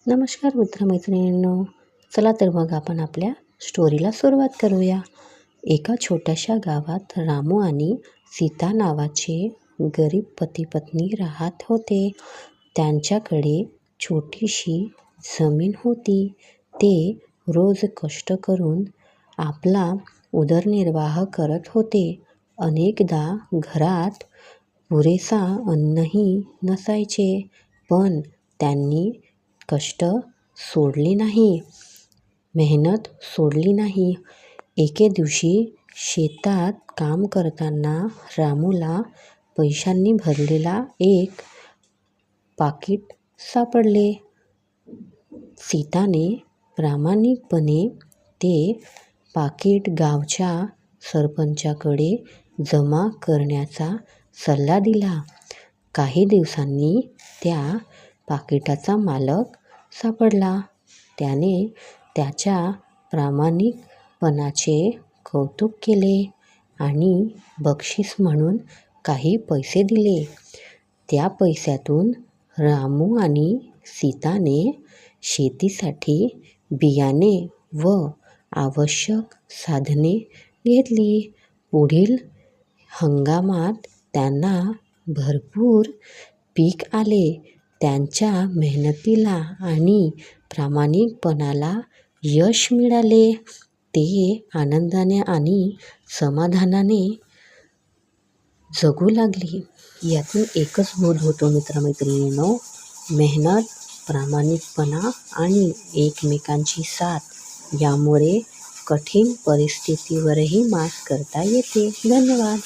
नमस्कार मित्रमैत्रिणींनो, चला तर मग आपण आपल्या स्टोरीला सुरुवात करूया. एका छोट्याशा गावात रामू आणि सीता नावाचे गरीब पती पत्नी राहत होते. त्यांच्याकडे छोटीशी जमीन होती. ते रोज कष्ट करून आपला उदरनिर्वाह करत होते. अनेकदा घरात पुरेसा अन्नही नसायचे, पण त्यांनी कष्ट सोडले नाही, मेहनत सोडली नाही. एके दिवशी शेतात काम करताना रामूला पैशांनी भरलेला एक पाकीट सापडले. सीताने प्रामाणिकपणे ते पाकीट गावच्या सरपंचाकडे जमा करण्याचा सल्ला दिला. काही दिवसांनी त्या पाकिटाचा मालक सापडला. त्याने त्याच्या प्रामाणिकपणाचे कौतुक केले आणि बक्षीस म्हणून काही पैसे दिले. त्या पैशातून रामू आणि सीताने शेतीसाठी बियाणे व आवश्यक साधने घेतली. पुढील हंगामात त्यांना भरपूर पीक आले. त्यांच्या मेहनतीला आणि प्रामाणिकपणाला यश मिळाले. ते आनंदाने आणि समाधानाने जगू लागली. यातून एकच बोध होतो मित्रमैत्रिणींनो, मेहनत, प्रामाणिकपणा आणि एकमेकांची साथ यामुळे कठीण परिस्थितीवरही मात करता येते. धन्यवाद.